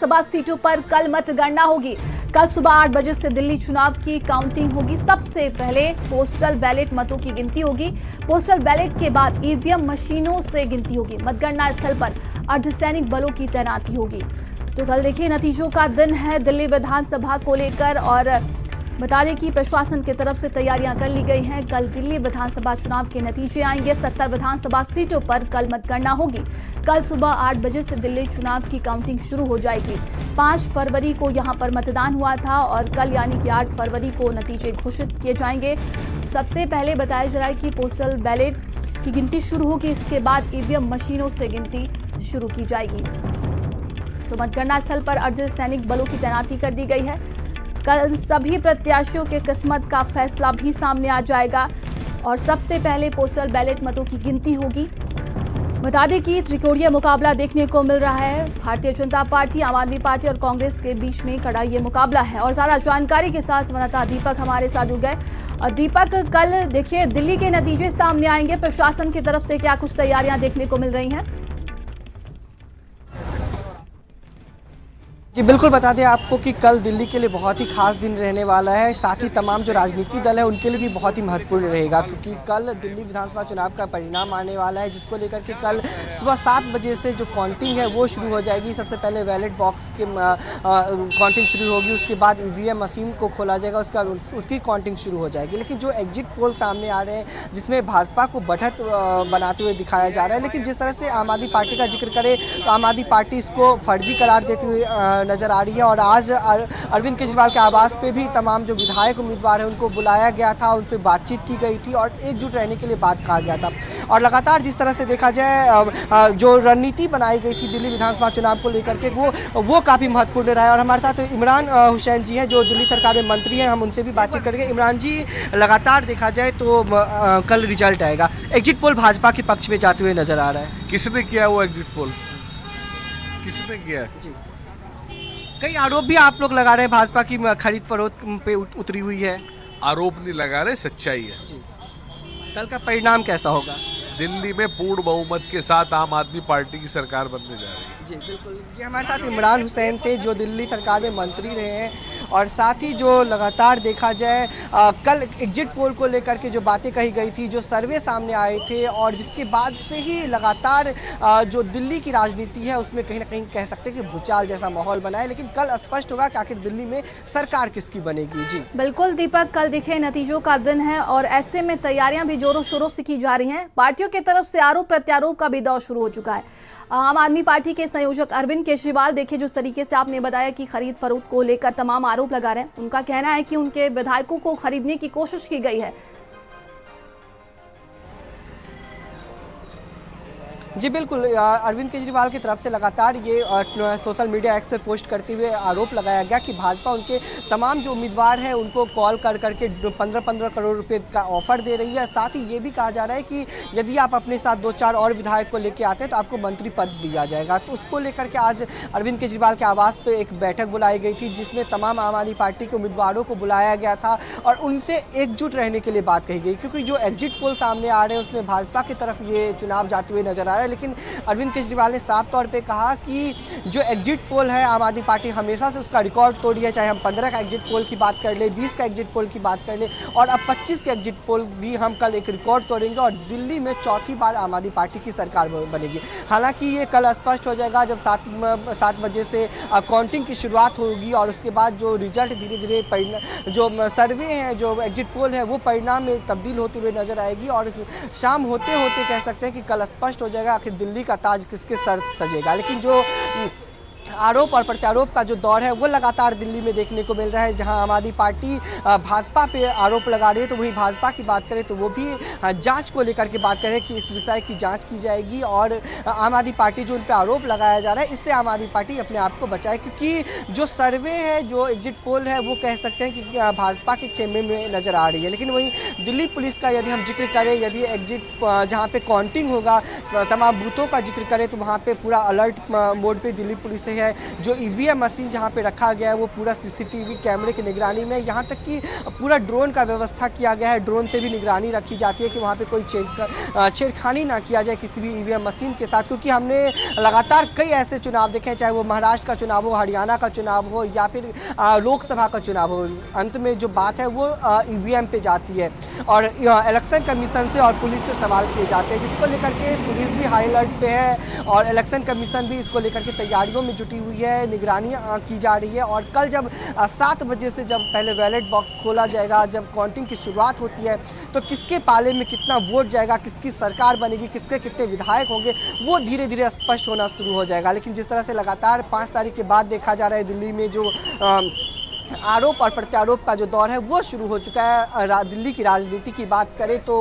सभा सीटों पर कल मतगणना होगी। कल सुबह 8 बजे से दिल्ली चुनाव की काउंटिंग होगी। सबसे पहले पोस्टल बैलेट मतों की गिनती होगी। पोस्टल बैलेट के बाद ईवीएम मशीनों से गिनती होगी। मतगणना स्थल पर अर्धसैनिक बलों की तैनाती होगी। तो कल देखिए नतीजों का दिन है दिल्ली विधानसभा को लेकर, और बता दें कि प्रशासन की तरफ से तैयारियां कर ली गई हैं। कल दिल्ली विधानसभा चुनाव के नतीजे आएंगे। 70 विधानसभा सीटों पर कल मतगणना होगी। कल सुबह 8 बजे से दिल्ली चुनाव की काउंटिंग शुरू हो जाएगी। 5 फरवरी को यहां पर मतदान हुआ था और कल यानी कि 8 फरवरी को नतीजे घोषित किए जाएंगे। सबसे पहले बताया जा रहा है कि पोस्टल बैलेट की गिनती शुरू होगी, इसके बाद ईवीएम मशीनों से गिनती शुरू की जाएगी। तो मतगणना स्थल पर अर्धसैनिक बलों की तैनाती कर दी गई है। कल सभी प्रत्याशियों के किस्मत का फैसला भी सामने आ जाएगा और सबसे पहले पोस्टल बैलेट मतों की गिनती होगी। बता दें कि त्रिकोणीय मुकाबला देखने को मिल रहा है। भारतीय जनता पार्टी, आम आदमी पार्टी और कांग्रेस के बीच में कड़ा ये मुकाबला है। और ज्यादा जानकारी के साथ संवाददाता दीपक हमारे साथ जुड़ गए। और दीपक, कल देखिए दिल्ली के नतीजे सामने आएंगे, प्रशासन की तरफ से क्या कुछ तैयारियां देखने को मिल रही हैं? जी बिल्कुल, बता दें आपको कि कल दिल्ली के लिए बहुत ही खास दिन रहने वाला है। साथ ही तमाम जो राजनीतिक दल है उनके लिए भी बहुत ही महत्वपूर्ण रहेगा, क्योंकि कल दिल्ली विधानसभा चुनाव का परिणाम आने वाला है, जिसको लेकर के कल सुबह 7 बजे से जो काउंटिंग है वो शुरू हो जाएगी। सबसे पहले बैलेट बॉक्स के काउंटिंग शुरू होगी, उसके बाद ईवीएम मशीन को खोला जाएगा, उसकी काउंटिंग शुरू हो जाएगी। लेकिन जो एग्जिट पोल सामने आ रहे हैं जिसमें भाजपा को बढ़त बनाते हुए दिखाया जा रहा है, लेकिन जिस तरह से आम आदमी पार्टी का जिक्र करें तो आम आदमी पार्टी इसको फर्जी करार देते हुए नजर आ रही है। और आज अरविंद केजरीवाल के आवास पे भी तमाम जो विधायक उम्मीदवार हैं उनको बुलाया गया था, उनसे बातचीत की गई थी और एकजुट रहने के लिए बात कहा गया था। और लगातार जिस तरह से देखा जाए जो रणनीति बनाई गई थी दिल्ली विधानसभा चुनाव को लेकर के वो काफ़ी महत्वपूर्ण रहा है। और हमारे साथ इमरान हुसैन जी हैं जो दिल्ली सरकार में मंत्री हैं, हम उनसे भी बातचीत करेंगे। इमरान जी, लगातार देखा जाए तो कल रिजल्ट आएगा, एग्जिट पोल भाजपा के पक्ष में जाते हुए नजर आ रहा है। किसने किया वो एग्जिट पोल? किसने किया? जी, कई आरोप भी आप लोग लगा रहे हैं भाजपा की खरीद फरोख्त पे उतरी हुई है। आरोप नहीं लगा रहे, सच्चाई है। कल का परिणाम कैसा होगा? दिल्ली में पूर्ण बहुमत के साथ आम आदमी पार्टी की सरकार बनने जा रही है। जी बिल्कुल, ये हमारे साथ इमरान हुसैन थे जो दिल्ली सरकार में मंत्री रहे हैं। और साथ ही जो लगातार देखा जाए कल एग्जिट पोल को लेकर के जो बातें कही गई थी, जो सर्वे सामने आए थे, और जिसके बाद से ही लगातार जो दिल्ली की राजनीति है उसमें कहीं ना कहीं कह सकते हैं कि भूचाल जैसा माहौल बना है। लेकिन कल स्पष्ट होगा कि आखिर दिल्ली में सरकार किसकी बनेगी। जी बिल्कुल दीपक, कल देखिए नतीजों का दिन है और ऐसे में तैयारियां भी जोरों शोरों से की जा रही हैं। पार्टियों की तरफ से आरोप प्रत्यारोप का भी दौर शुरू हो चुका है। आम आदमी पार्टी के संयोजक अरविंद केजरीवाल, देखिए जिस तरीके से आपने बताया कि खरीद फरोख्त को लेकर तमाम आरोप लगा रहे हैं, उनका कहना है कि उनके विधायकों को खरीदने की कोशिश की गई है। जी बिल्कुल, अरविंद केजरीवाल की तरफ से लगातार ये सोशल मीडिया एक्स पे पोस्ट करते हुए आरोप लगाया गया कि भाजपा उनके तमाम जो उम्मीदवार हैं उनको कॉल कर करके 15-15 करोड़ रुपए का ऑफर दे रही है। साथ ही ये भी कहा जा रहा है कि यदि आप अपने साथ 2-4 और विधायक को लेकर आते हैं तो आपको मंत्री पद दिया जाएगा। तो उसको लेकर के आज अरविंद केजरीवाल के आवास पर एक बैठक बुलाई गई थी, जिसमें तमाम आम आदमी पार्टी के उम्मीदवारों को बुलाया गया था और उनसे एकजुट रहने के लिए बात कही गई, क्योंकि जो एग्जिट पोल सामने आ रहे हैं उसमें भाजपा की तरफ ये चुनाव जाते हुए नजर आ रहा है। लेकिन अरविंद केजरीवाल ने साफ तौर पे कहा कि जो एग्जिट पोल है आम आदमी पार्टी हमेशा से उसका रिकॉर्ड तोड़ी है, चाहे हम 15 का एग्जिट पोल की बात कर ले, 20 का एग्जिट पोल की बात कर ले, और अब 25 के एग्जिट पोल भी हम कल एक रिकॉर्ड तोड़ेंगे और दिल्ली में चौथी बार आम आदमी पार्टी की सरकार बनेगी। हालांकि ये कल स्पष्ट हो जाएगा जब 7 बजे से काउंटिंग की शुरुआत होगी और उसके बाद जो रिजल्ट धीरे धीरे जो सर्वे हैं, जो एग्जिट पोल है, वो परिणाम में तब्दील होते हुए नजर आएगी। और शाम होते होते कह सकते हैं कि कल स्पष्ट हो जाएगा आखिर दिल्ली का ताज किसके सर सजेगा। लेकिन जो आरोप और प्रत्यारोप का जो दौर है वो लगातार दिल्ली में देखने को मिल रहा है। जहां आम आदमी पार्टी भाजपा पे आरोप लगा रही है, तो वहीं भाजपा की बात करें तो वो भी जांच को लेकर के बात करें कि इस विषय की जांच की जाएगी। और आम आदमी पार्टी जो उन पे आरोप लगाया जा रहा है, इससे आम आदमी पार्टी अपने आप को बचाए, क्योंकि जो सर्वे है, जो एग्जिट पोल है, वो कह सकते हैं कि भाजपा के खेमे में नज़र आ रही है। लेकिन वहीं दिल्ली पुलिस का यदि हम जिक्र करें, यदि एग्जिट जहाँ पे काउंटिंग होगा, तमाम बूथों का जिक्र करें, तो वहाँ पर पूरा अलर्ट मोड पर दिल्ली पुलिस है। जो ईवीएम मशीन जहाँ पे रखा गया है वो पूरा सीसीटीवी कैमरे की निगरानी में, यहाँ तक कि पूरा ड्रोन का व्यवस्था किया गया है। ड्रोन से भी निगरानी रखी जाती है कि वहाँ पे कोई छेड़खानी ना किया जाए किसी भी ईवीएम मशीन के साथ, क्योंकि हमने लगातार कई ऐसे चुनाव देखे हैं, चाहे वो महाराष्ट्र का चुनाव हो, हरियाणा का चुनाव हो या फिर लोकसभा का चुनाव हो, अंत में जो बात है वो ईवीएम पे जाती है और इलेक्शन कमीशन से और पुलिस से सवाल किए जाते हैं, जिसको लेकर के पुलिस भी हाई अलर्ट पे है और इलेक्शन कमीशन भी इसको लेकर के तैयारियों में जुटी हुई है, निगरानी की जा रही है। और कल जब 7 बजे से जब पहले बैलेट बॉक्स खोला जाएगा, जब काउंटिंग की शुरुआत होती है, तो किसके पाले में कितना वोट जाएगा, किसकी सरकार बनेगी, किसके कितने विधायक होंगे, वो धीरे धीरे स्पष्ट होना शुरू हो जाएगा। लेकिन जिस तरह से लगातार 5 तारीख के बाद देखा जा रहा है दिल्ली में जो आरोप और प्रत्यारोप का जो दौर है वो शुरू हो चुका है। दिल्ली की राजनीति की बात करें तो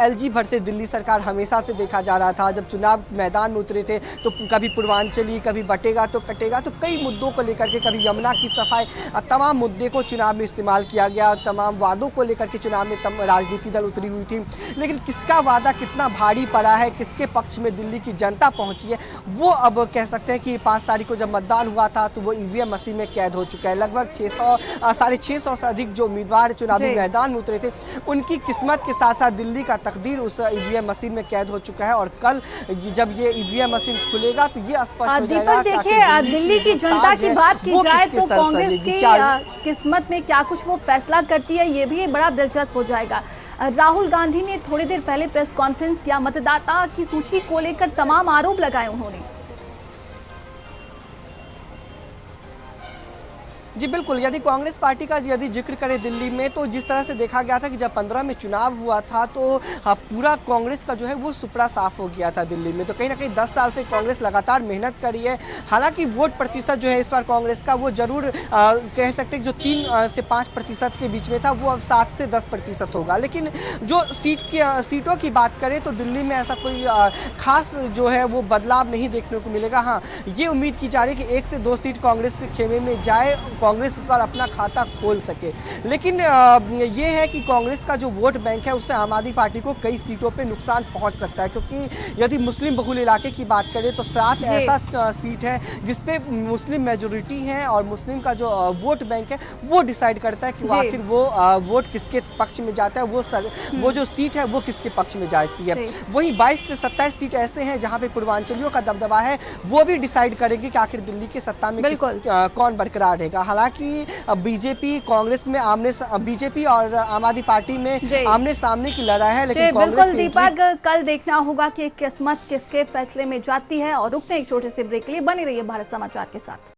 एलजी भर से दिल्ली सरकार हमेशा से देखा जा रहा था। जब चुनाव मैदान में उतरे थे तो कभी पूर्वांचली, कभी बटेगा तो कटेगा, तो कई मुद्दों को लेकर के, कभी यमुना की सफाई, तमाम मुद्दे को चुनाव में इस्तेमाल किया गया, तमाम वादों को लेकर के चुनाव में राजनीति दल उतरी हुई थी। लेकिन किसका वादा कितना भारी पड़ा है, किसके पक्ष में दिल्ली की जनता पहुँची है, वो अब कह सकते हैं कि 5 तारीख को जब मतदान हुआ था तो वो ईवीएम मशीन में कैद हो चुका है। लगभग 600 से अधिक जो उम्मीदवार चुनावी मैदान में उतरे थे, उनकी किस्मत के साथ साथ दिल्ली का तकदीर उस ईवीएम मशीन में कैद हो चुका है। और कल जब ये ईवीएम मशीन खुलेगा तो ये स्पष्ट हो जाएगा। देखिए, दिल्ली की जनता की बात की जाए तो कांग्रेस की किस्मत में क्या कुछ वो फैसला करती है, ये भी बड़ा दिलचस्प हो जाएगा। राहुल गांधी ने थोड़ी देर पहले प्रेस कॉन्फ्रेंस किया, मतदाता की सूची को लेकर तमाम आरोप लगाए उन्होंने। जी बिल्कुल, यदि कांग्रेस पार्टी का यदि जिक्र करें दिल्ली में, तो जिस तरह से देखा गया था कि जब 15 में चुनाव हुआ था तो पूरा कांग्रेस का जो है वो सुपड़ा साफ हो गया था दिल्ली में। तो कहीं ना कहीं 10 साल से कांग्रेस लगातार मेहनत करी है। हालांकि वोट प्रतिशत जो है इस बार कांग्रेस का वो जरूर कह सकते हैं जो 3 से 5% के बीच में था, वो अब 7 से 10% होगा। लेकिन जो सीटों की बात करें तो दिल्ली में ऐसा कोई खास जो है वो बदलाव नहीं देखने को मिलेगा। हाँ, ये उम्मीद की जा रही है कि 1 से 2 सीट कांग्रेस के खेमे में जाए, कांग्रेस इस बार अपना खाता खोल सके। लेकिन ये है कि कांग्रेस का जो वोट बैंक है उससे आम आदमी पार्टी को कई सीटों पे नुकसान पहुंच सकता है, क्योंकि यदि मुस्लिम बहुल इलाके की बात करें तो 7 ऐसा सीट है जिसपे मुस्लिम मेजोरिटी है और मुस्लिम का जो वोट बैंक है वो डिसाइड करता है कि आखिर वो वोट किसके पक्ष में जाता है, वो जो सीट है वो किसके पक्ष में जाती है। वहीं 22 से 27 सीट ऐसे हैं जहाँ पे पूर्वांचलियों का दबदबा है, वो भी डिसाइड करेंगे कि आखिर दिल्ली के सत्ता में कौन बरकरार रहेगा। हालांकि बीजेपी कांग्रेस में बीजेपी और आम आदमी पार्टी में आमने सामने की लड़ाई है। लेकिन बिल्कुल दीपक, कल देखना होगा कि किस्मत किसके फैसले में जाती है। और रुकते हैं एक छोटे से ब्रेक के लिए, बने रहिए भारत समाचार के साथ।